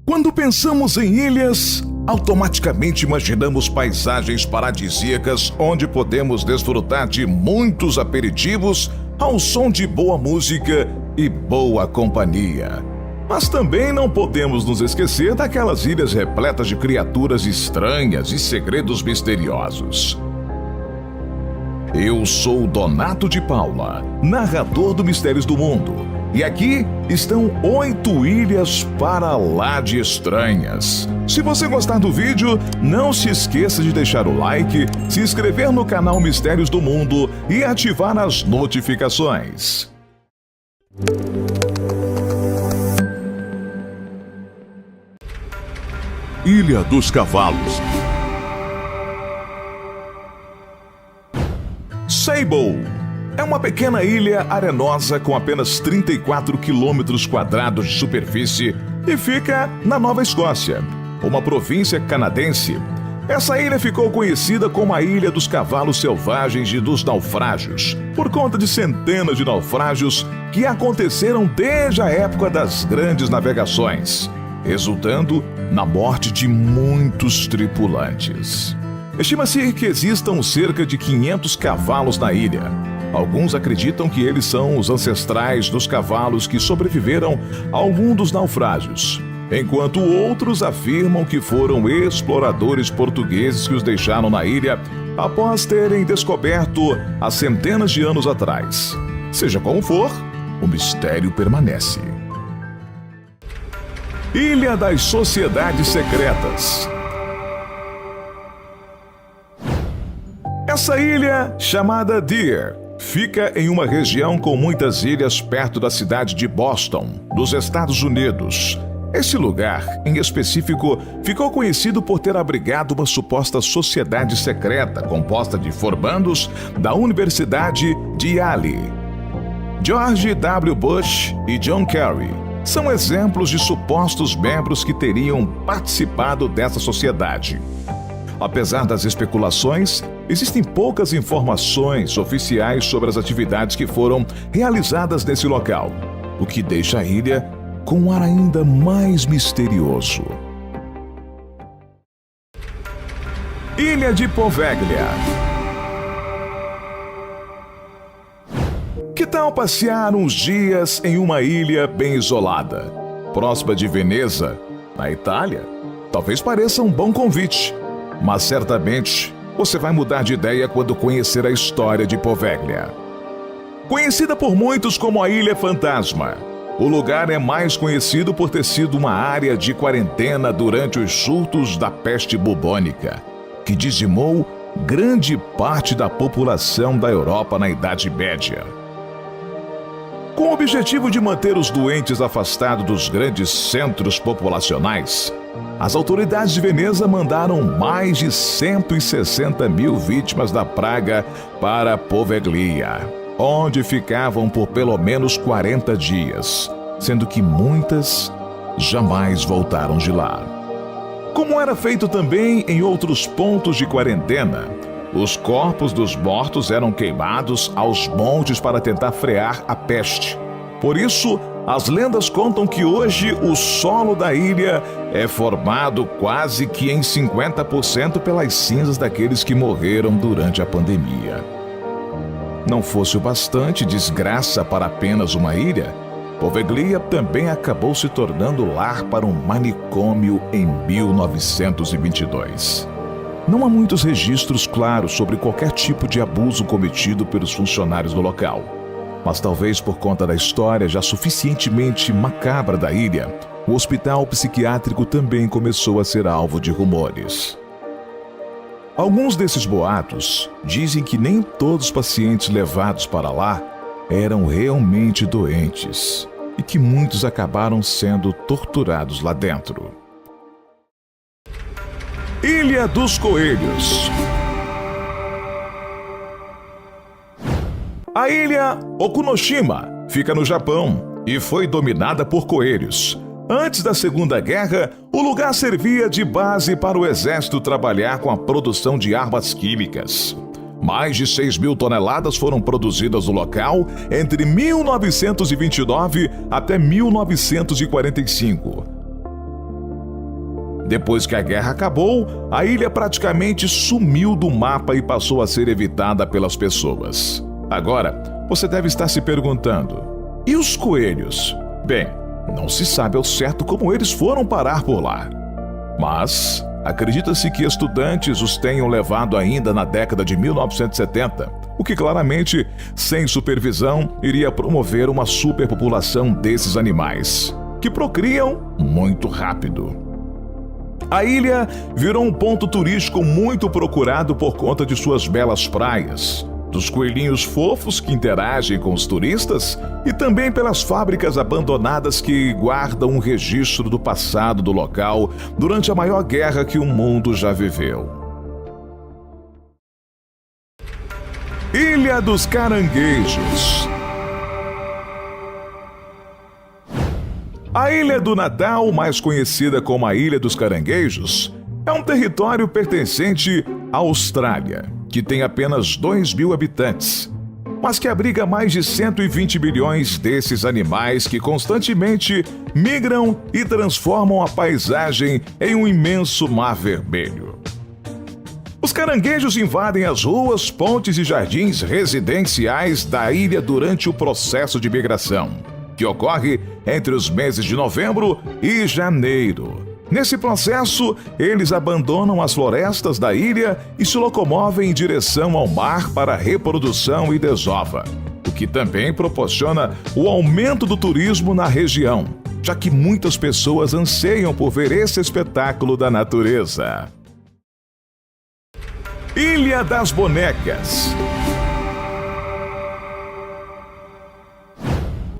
Quando pensamos em ilhas, automaticamente imaginamos paisagens paradisíacas onde podemos desfrutar de muitos aperitivos ao som de boa música e boa companhia. Mas também não podemos nos esquecer daquelas ilhas repletas de criaturas estranhas e segredos misteriosos. Eu sou Donato de Paula, narrador do Mistérios do Mundo, e aqui estão 8 ilhas para lá de estranhas. Se você gostar do vídeo, não se esqueça de deixar o like, se inscrever no canal Mistérios do Mundo e ativar as notificações. Ilha dos Cavalos. Sable é uma pequena ilha arenosa com apenas 34 quilômetros quadrados de superfície e fica na Nova Escócia, uma província canadense. Essa ilha ficou conhecida como a Ilha dos Cavalos Selvagens e dos Naufrágios, por conta de centenas de naufrágios que aconteceram desde a época das grandes navegações, resultando na morte de muitos tripulantes. Estima-se que existam cerca de 500 cavalos na ilha. Alguns acreditam que eles são os ancestrais dos cavalos que sobreviveram a algum dos naufrágios, enquanto outros afirmam que foram exploradores portugueses que os deixaram na ilha após terem descoberto há centenas de anos atrás. Seja como for, o mistério permanece. Ilha das Sociedades Secretas. Essa ilha, chamada Deer, fica em uma região com muitas ilhas perto da cidade de Boston, nos Estados Unidos. Esse lugar, em específico, ficou conhecido por ter abrigado uma suposta sociedade secreta composta de formandos da Universidade de Yale. George W. Bush e John Kerry são exemplos de supostos membros que teriam participado dessa sociedade. Apesar das especulações, existem poucas informações oficiais sobre as atividades que foram realizadas nesse local, o que deixa a ilha com um ar ainda mais misterioso. Ilha de Poveglia. Que tal passear uns dias em uma ilha bem isolada, próxima de Veneza, na Itália? Talvez pareça um bom convite, mas certamente você vai mudar de ideia quando conhecer a história de Poveglia. Conhecida por muitos como a Ilha Fantasma, o lugar é mais conhecido por ter sido uma área de quarentena durante os surtos da peste bubônica, que dizimou grande parte da população da Europa na Idade Média. Com o objetivo de manter os doentes afastados dos grandes centros populacionais, as autoridades de Veneza mandaram mais de 160 mil vítimas da praga para Poveglia, onde ficavam por pelo menos 40 dias, sendo que muitas jamais voltaram de lá. Como era feito também em outros pontos de quarentena, os corpos dos mortos eram queimados aos montes para tentar frear a peste. Por isso, as lendas contam que hoje o solo da ilha é formado quase que em 50% pelas cinzas daqueles que morreram durante a pandemia. Não fosse o bastante desgraça para apenas uma ilha, Poveglia também acabou se tornando lar para um manicômio em 1922. Não há muitos registros claros sobre qualquer tipo de abuso cometido pelos funcionários do local, mas talvez por conta da história já suficientemente macabra da ilha, o hospital psiquiátrico também começou a ser alvo de rumores. Alguns desses boatos dizem que nem todos os pacientes levados para lá eram realmente doentes e que muitos acabaram sendo torturados lá dentro. Ilha dos Coelhos. A ilha Okunoshima fica no Japão e foi dominada por coelhos. Antes da Segunda Guerra, o lugar servia de base para o exército trabalhar com a produção de armas químicas. Mais de 6.000 toneladas foram produzidas no local entre 1929 até 1945. Depois que a guerra acabou, a ilha praticamente sumiu do mapa e passou a ser evitada pelas pessoas. Agora, você deve estar se perguntando: e os coelhos? Bem, não se sabe ao certo como eles foram parar por lá. Mas acredita-se que estudantes os tenham levado ainda na década de 1970, o que claramente, sem supervisão, iria promover uma superpopulação desses animais, que procriam muito rápido. A ilha virou um ponto turístico muito procurado por conta de suas belas praias, dos coelhinhos fofos que interagem com os turistas e também pelas fábricas abandonadas que guardam um registro do passado do local durante a maior guerra que o mundo já viveu. Ilha dos Caranguejos. A Ilha do Natal, mais conhecida como a Ilha dos Caranguejos, é um território pertencente à Austrália, que tem apenas 2.000 habitantes, mas que abriga mais de 120 bilhões desses animais que constantemente migram e transformam a paisagem em um imenso mar vermelho. Os caranguejos invadem as ruas, pontes e jardins residenciais da ilha durante o processo de migração, que ocorre entre os meses de novembro e janeiro. Nesse processo, eles abandonam as florestas da ilha e se locomovem em direção ao mar para reprodução e desova, o que também proporciona o aumento do turismo na região, já que muitas pessoas anseiam por ver esse espetáculo da natureza. Ilha das Bonecas.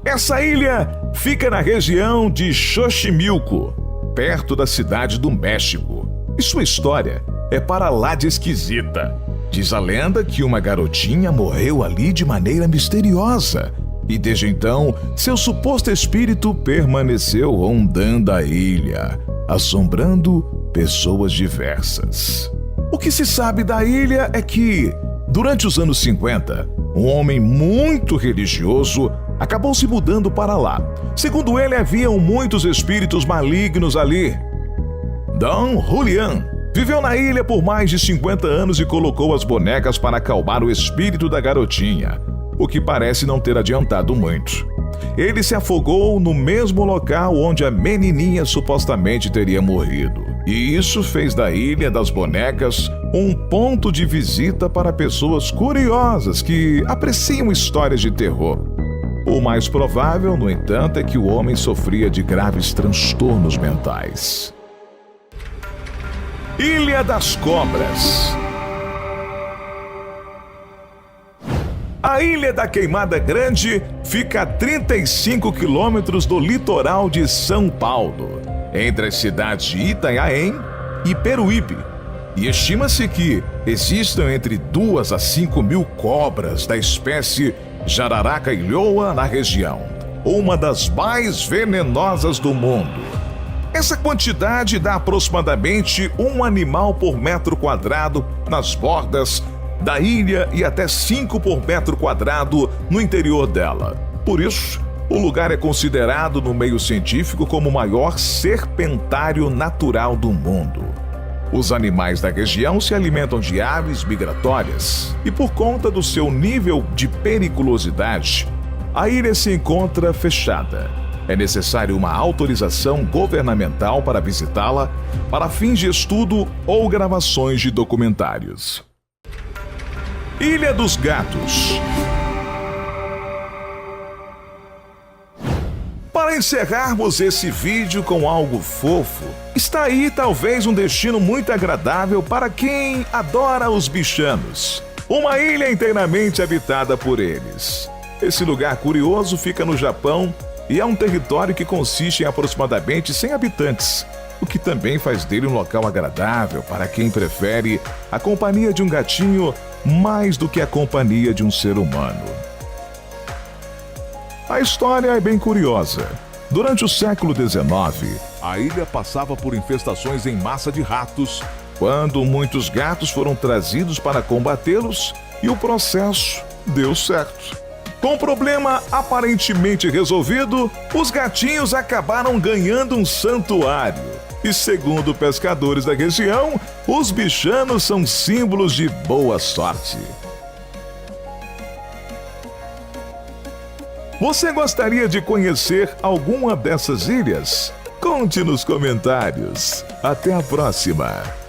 Essa ilha fica na região de Xochimilco, perto da cidade do México. E sua história é para lá de esquisita. Diz a lenda que uma garotinha morreu ali de maneira misteriosa. E desde então, seu suposto espírito permaneceu rondando a ilha, assombrando pessoas diversas. O que se sabe da ilha é que, durante os anos 50, um homem muito religioso acabou se mudando para lá. Segundo ele, haviam muitos espíritos malignos ali. Dom Julián viveu na ilha por mais de 50 anos e colocou as bonecas para acalmar o espírito da garotinha, o que parece não ter adiantado muito. Ele se afogou no mesmo local onde a menininha supostamente teria morrido. E isso fez da Ilha das Bonecas um ponto de visita para pessoas curiosas que apreciam histórias de terror. O mais provável, no entanto, é que o homem sofria de graves transtornos mentais. Ilha das Cobras. A Ilha da Queimada Grande fica a 35 quilômetros do litoral de São Paulo, entre as cidades de Itanhaém e Peruíbe. E estima-se que existam entre 2 a 5 mil cobras da espécie Jararaca ilhoa na região, uma das mais venenosas do mundo. Essa quantidade dá aproximadamente um animal por metro quadrado nas bordas da ilha e até 5 por metro quadrado no interior dela. Por isso, o lugar é considerado no meio científico como o maior serpentário natural do mundo. Os animais da região se alimentam de aves migratórias e, por conta do seu nível de periculosidade, a ilha se encontra fechada. É necessário uma autorização governamental para visitá-la para fins de estudo ou gravações de documentários. Ilha dos Gatos. Para encerrarmos esse vídeo com algo fofo, está aí talvez um destino muito agradável para quem adora os bichanos. Uma ilha inteiramente habitada por eles. Esse lugar curioso fica no Japão e é um território que consiste em aproximadamente 100 habitantes, o que também faz dele um local agradável para quem prefere a companhia de um gatinho mais do que a companhia de um ser humano. A história é bem curiosa. Durante o século XIX, a ilha passava por infestações em massa de ratos, quando muitos gatos foram trazidos para combatê-los e o processo deu certo. Com o problema aparentemente resolvido, os gatinhos acabaram ganhando um santuário. E segundo pescadores da região, os bichanos são símbolos de boa sorte. Você gostaria de conhecer alguma dessas ilhas? Conte nos comentários. Até a próxima!